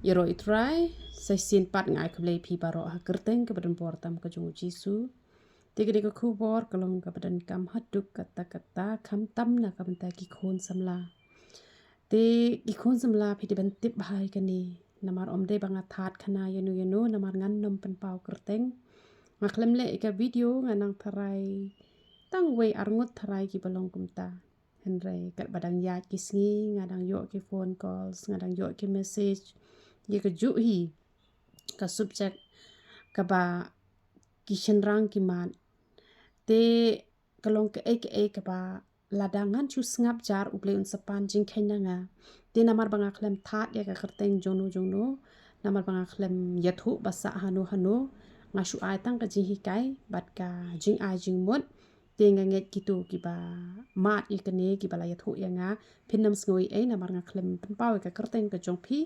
Yero itrai sai sin pat ngai khlei phi baro ha kerteng ke badan portam ke jungu jisu tigri ke khubor kalong ke badan kam haduk kata kham tam na kam ta ki khon samla te ki khon samla phi de ban tip bahai kani namar om de banga that khana yanu namar ngan nom pen pau kerteng ngaklem le ka video nganang tharai tang wei arngut tharai ki balong kumta henrai kat badang ya ki sngi ngadang yo ki phone calls ngadang yo ki message ye ka ju hi ka subject ka ba kishen rang ki man te kalong ke ka ba ladangan chu ngap jar uple un sapan jing khaina nga te namar banga khlem that ya ka kerteng jono namar banga khlem yathu basa hanu nga shu ai tang ka jing hi kai bat ka jing ai jing mot te nga nget kitu ki ba mat ikane ki bala yathu ya nga phinnam snoi ai namar nga khlem pen paw ka kerteng ka jong phi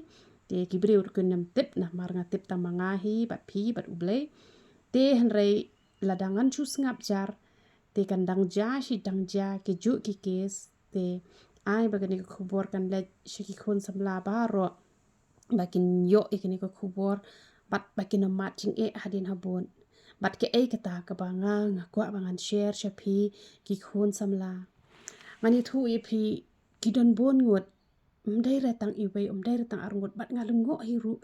te ki breu kun nam tip na mar nga tip tang manga hi bat phi bat uble te henrei ladangan chu ngap jar te kan dang ja shi dang ja ke ju ki kes te ai bagani ko khubor kan le shi ki khon samla ba ro bakin yo ikani ko khubor bat bakin mat ching e hadin habon bat ke e kata ka banga kwa bangan share shapi ki khon samla mani thu e phi ki don bon ngot umdai ratang iwei umdai ratang arngot bat ngalungo hiru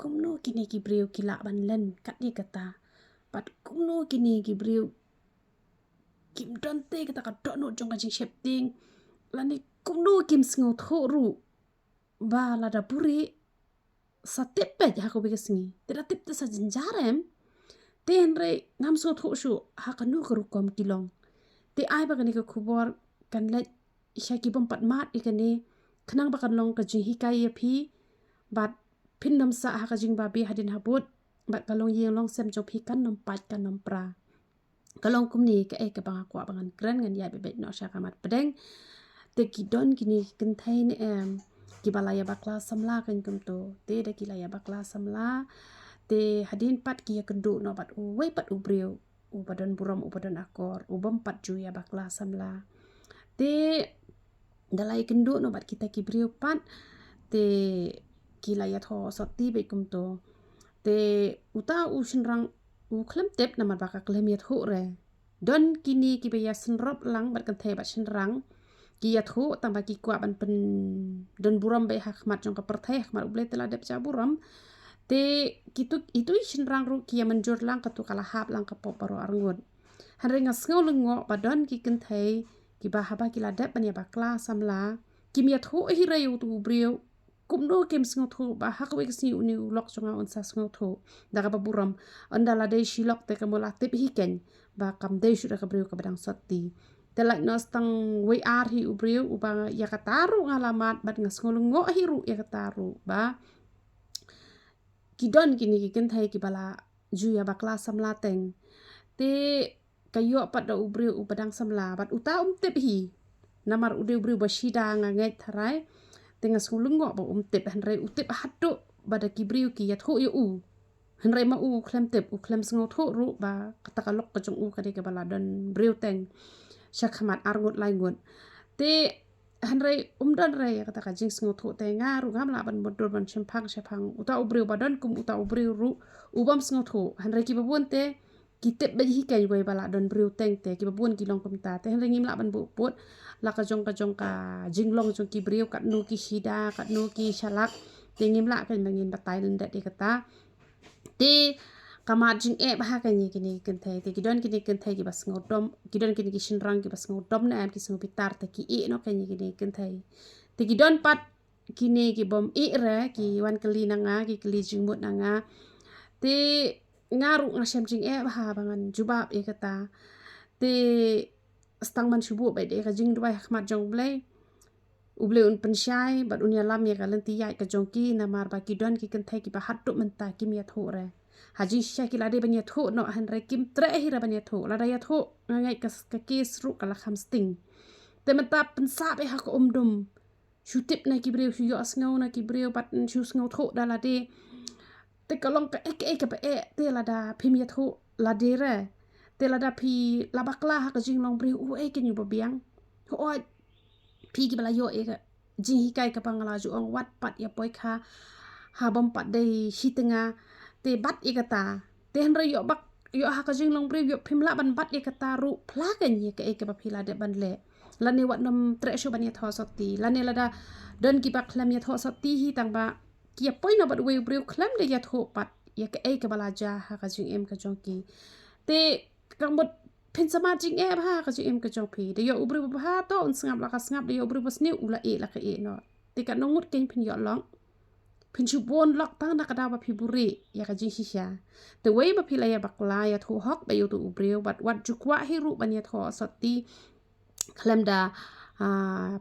kumno kini ki breu ki la ban len kat ni kata bat kumno kini ki breu kim don te kata ka don no jong ka jing shepting lani kumno kim sngo tho ru ba la da puri sa tip pe ja ko bigasngi te da tip te sa jinjarem te henre ngam so tho shu ha kanu ko kom kilong te ai ba kani ko khubor kan le isha ki bom pat mat ikane khnang ba kan long ka jing hi kai ye phi bat phinnam sa ha ka jing ba be hadin habut bat kalong yeng long sem jo phi kan nom pat kan nom pra kalong kumni ka e ka banga kwa bangan kran ngan ya be no sha kamat pedeng te ki don kini kan thai ne em ki balaya bakla samla kan kum to te da ki laya bakla samla te hadin pat ki ya kendu no bat u wei pat u breu u badan buram u badan akor u bom pat ju ya bakla samla te dalai kendu no bat kita ki breu pat te ki laya tho soti be kum to te uta u shinrang u klem tep na mar baka klem yat ho re don kini ki be ya senrop lang bat kan the bat shinrang ki yat ho tamba ki kwa ban pen don buram be hak mat jong ka perthai hak mat uble tela dep cha buram te kitu itu shinrang ru ki ya menjur lang ka tu kala hap lang ka poparo arngot hanre nga sngo lengo badon ki kan thai ki ba haba ki la dep ban ya bakla samla ki mi yat ho hi re u tu breu kumno kem sngo tho ba hak we si uni lok chonga on sa sngo tho daga ba buram andala dei shilok te kamola tip hi ken ba kam dei shu ka breu ka badang sotti te like nos tang we ar hi u breu u ba ya kataru ngalamat bat ngas ngolungo hi ru ya kataru ba kidon kini ki ken thai ki bala ju ya bakla samla teng te kayo pat da u breu u badang samla bat uta tip hi namar u breu ba shida nga ngai tharai tengas ngulungo ba tip hanre utip hatu bada kibriu ki yat ho yu hanre ma u klem tip u klem sngo tho ru ba katakalok ka jong u ka de ka bala don breu teng shakhamat arngot lai ngot te hanre don re kata ka jing sngo tho te nga ru gam la ban bodor ban shapang uta u breu badon kum uta u breu ru u bam sngo tho hanre ki babun te ki tip ba hi kai wei bala don breu teng te ki babun ki long kum ta te hanre ngim la ban bu pot la ka jong ka jinglong jong ki breu kat nu ki shida kat nu ki shalak tingim la kan bangin batai lenda de kata te kama jing e bah ka ni kini kan thai te kidon kini kan thai ki bas ngodom kidon kini ki shinrang ki bas ngodom na am ki sngo pitar te ki e no ka ni kini kan thai te kidon pat kini ki bom e re ki wan kali na nga ki kali jingmut na nga te ngaru ngasem jing e bah bangan jubab e kata te stang man shubu ba de ka jing dwai khmat jong blai uble un pensyai bat unya lam ya kalan ti yai ka jongki na mar ba kidon ki kan thai ki ba hat man ta kim ya tho re haji sha ki la de ban ya tho no han re kim tre hi ra ban ya tho la da ya tho ngai ka kes ru kala kham sting te man ta pensa be ha ko dum shu tip na ki breu shu yo asngau na ki breu bat shu snau tho da la de te kalong ka ek ba e te la da phim ya tho la de re te la da phi la bakla ha ka jing long breu u e ken yu ba biang ho pi ki bala yo e ka jing hi kai ka pangala ju ong wat pat ya poi kha หาบอมปัดได้ชิตงาเตบัดอีกตาเตหันระยอบักยอหากระจิงลงเปรียวยอพิมละบันบัดอีกตารุพลากันยี่กเอกบพิลาเดบันเละลันเนวัดนำเตรชูบันยาทอสตีลันเนลดาเดินกิบักคลมยาทอสตีฮีตังบะเกียปอยนบัดเวเปรียวคลมเดียทอปัดยากเอกบลาจาหากระจิงเอ็มกระจงกีเตกังบดเพิ่นสมาจิงเอพากระจิงเอ็มกระจงพีเดียอุบริบพาโตอุนสงับละกสงับเดียอุบริบสนิวอุละเอละกเอเนาะเตกันนงุดเก่งเพิ่นยอดล้องเพิ่นชูบวนล็อกตั้งนักดาวบพิบุรียากระจิงชิชาแต่เว้ยบพิลายบักลายาทูฮอกไปอยู่ตัวอุบริวบัดวัดจุกวะให้รูบันยาทอสตีคลมดา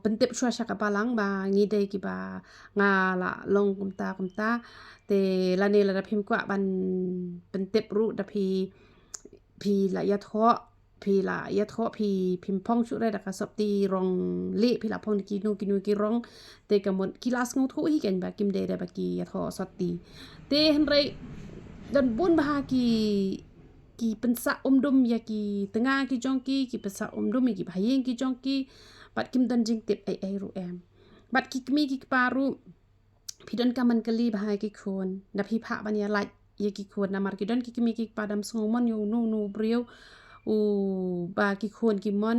pentip chua sha kapalang ba ngi dei ki ba nga la long kumta te la ne la phim kwa ban pentip ru da phi la ya tho phi phim phong chu re da ka sop ti rong le phi la phong ki nu ki rong te ka mon ki las ngo thu hi ken ba kim de da ba ki ya tho sot ti te han re dan bun ba ki pensa dum ya ki tenga ki jong ki pensa dum ki bhayeng ki jong kiบัดกิมดันจิงติบไอรูแอมบัดกิกมีกิกปารูพี่ดันกามันกะลีบหายกิคนนับพี่พะบัญญาลัดยกิคนนามาร์กิดันกิกมีกิกปาดำสงมันอยู่นูเบรียวอูบากิคนกิมอน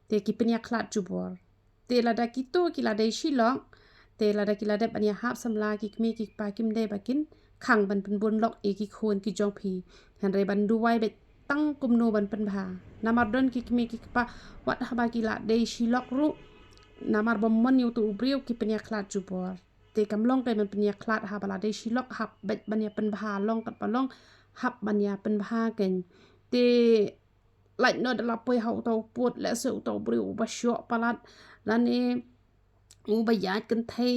เตกิเป็นยาคลาดจูบอร์เตลาดากิโตกิลาได้ชิลองเตลาดากิลาได้บัญญาฮับสำลากิกมีกิกปากิมได้บักินขังบันเป็นบนล็อกเอกิคนกิจองพีหันไรบันดูไว้เบ็ดตั้งกุมโนบันเป็นผานามาร์ดอนกิกมีกิกปาวัดฮบากิลาได้ชิล็อกรูนามาร์บอมมันอยู่ตัวอุบริวกิเป็นยาคลาดจูบอร์เตกำล่องไปมันเป็นยาคลาดฮาบาลาได้ชิล็อกฮับเบ็ดบัญญาเป็นผาล่องกัดปะล่องฮับบัญญาเป็นผาเก่งเตไหลนอดลับไปเฮาตัวปวดและเสือตัวอุบริวบะชอปลัดแล้วนี่อุบยากันไทย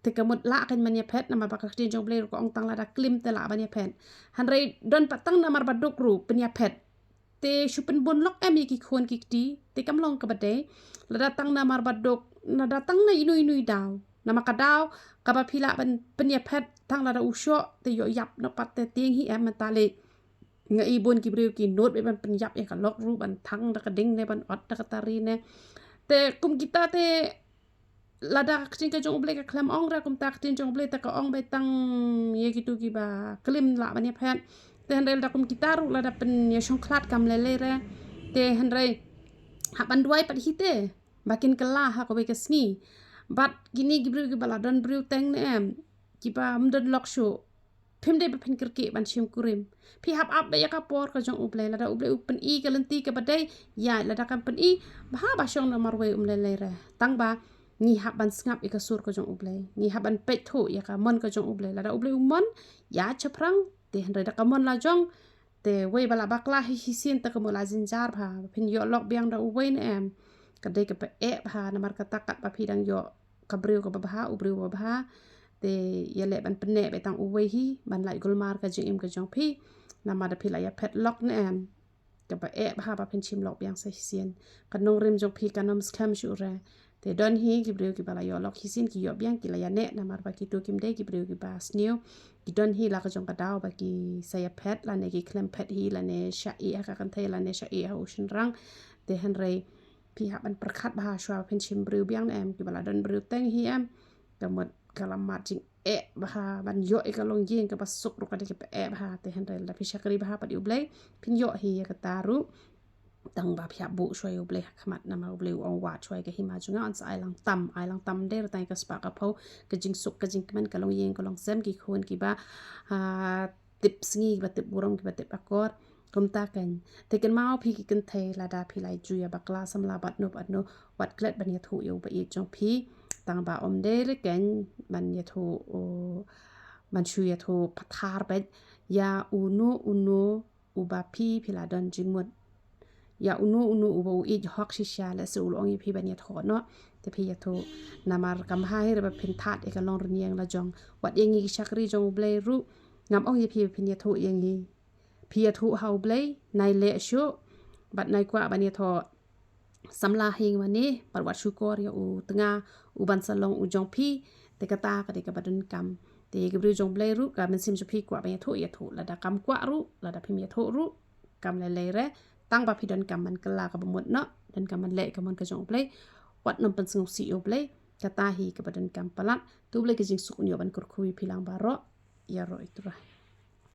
แต่กำมดละกันมันยาเพชรนามาบักตินจงเบลก็องตังละดักกลิมแต่ละมันยาเพชรฮันไรดอนปัตตังนามาบัดดุกรูเป็นยาเพชรเตชุเป็นบนล็อกเอมีกิควรกิกดีเตกำลองกับบัดเดละดัตังนามาบัดดุกนาดัตังนาอินุยดาวนามากระดาวกับพิละเป็นยาเพชรทั้งละดาอุชอเตยยับนปัตเตเตียงฮีแอมมันตาเลงอีบนกิบริวกินโนดไปมันเป็นยับเอกล็อกรูบันทั้งดักดิ้งในบันอดดักตารีเนแต่กุมกิตาเตลาดาคิงกะจงเบลกะคลมอ่องระกุมตาคิงจงเบลตะกะอ่องไปตั้งเยกิตุกิบากลิมละบันยาเพชรแต่ฮันเรลดักกุมกิตารุลาดาเป็นยาชงคลาดกำเลเร่แต่ฮันเรหับันด้วยปัดฮิเตบักินกะลาฮักเอาไปกะสนีบัดกินีกิบริวกิบลาดันบริวแตงเนมกิบามดันล็อกโชพิมได้ไปเป็นกระเกบันชิมกุริมพี่ฮับอัพไปยากาปอร์กะจงอุบเลลาดาอุบเลอุเป็นอีกะลันตีกะบัดได้ยาลาดากันเป็นอีบ้าบาชงนามาร์เวอุมเลเร่ตั้งบานี่ฮับบันสงับอีกสูรก็จงอุบเลยนี่ฮับบันเป็ดโถยากามันก็จงอุบเลยแล้วอุบเลยมันยาชะพรังเตหันเรดักมันลาจงเตเวยบลาบักลาให้ฮิเซียนตะกมลาจินจาร์พาเป็นยอล็อกเบียงดาอุเวนแอมก็ได้กับเอะพานามารกะตักกัดปะพีดังยอกับบริวกับบะฮาอุบริวกับบะฮาเตยะเละบันเป็นเนะไปตังอุเวฮีบันไหลกุลมารกะจิงอิมกะจงพีนามาดะพีลายะเพชรล็อกแอมกับเอะพาปะเป็นชิมล็อกเบียงไซเซียนกันนงริมจงพีกันนมสแคมชูเรแต่ดอนฮีกิบริวกิบาลายอล็อกฮิซินกิยอเบียงกิลายะเนะนามาร์บากิตัวกิมได้กิบริวกิบาสเนียวกิดอนฮีลากะจงกะดาวบากิไซยะเพชรลาเนกิคลมเพชรฮีลาเนชะอีฮะกะกันเทลาเนชะอีฮะอุชินรังเตฮันเรพี่ฮับมันประคัดบาชัวเป็นชิมบริวเบียงแอมกิบาลาดอนบริวแตงฮีแอมกะหมดกะละมาจิงเอะบาบันโยเอกะลงยิงกะบะสุกรุกะได้กะเอะบาเตฮันเรลาพิชะกะริบาปะดิอุบเลพินโยฮีกะตารุตั้งบาพิบุช่วยอุบเลยขมัดนำมาอุบเลยองวาช่วยกับหิมาจุงอันสายลังต่ำเดรตัยกับสปากกับเขากระจิงสุกกระจิงมันกระลงยิงกระลงเซมกี่คนกี่บาติบสงีบาติบบุรงกี่บาติบอากอดกลมตากันแต่กันมาเอาพี่กันเทลาดาพี่ไหลจุยบักลาสำลาบัดโนวัดเกล็ดบัญญัติอยู่ไปอีกจงพี่ตั้งบาอมเดรกันบัญญัติบัญชุยทูพัทาร์เป็ดยาอุโนอุบาพี่พิลาดอนจิงหมดยาอุโนอุบาอีจฮอกชิชาและสูลองยีพี่บัญญัติเนาะแต่พี่ยาทูนามารกำให้เราแบบเป็นธาตุเอกลองเรียงละจงวัดยังงี้ชักรีจงเบลรุงามองยีพี่พิญญาทูยังงี้พี่ทูเฮาเบลในเละชูบัดในกว่าบัญญัติสำลาหิงวันนี้ปัดวัดชูกอร์ยาอุตงาอุบันสลงอุจงพี่แต่กตาก็ได้กับบัดนกรรมแต่กับริจงเบลรุกับมันซิมชูพี่กว่าบัญญัติยาทูระดับกรรมกว่ารุระดับพิมยาทูรุกรรมเลยเร่ตั้งบาพิดันกรรมมันกลากับหมดเนาะดันกรรมมันเละกับมันกระจงเบลวัดนำเป็นสงสีอุบเบล katahi ke badan kam palat tu boleh ke jing suk nyo ban kurkui pilang baro ya ro itu lah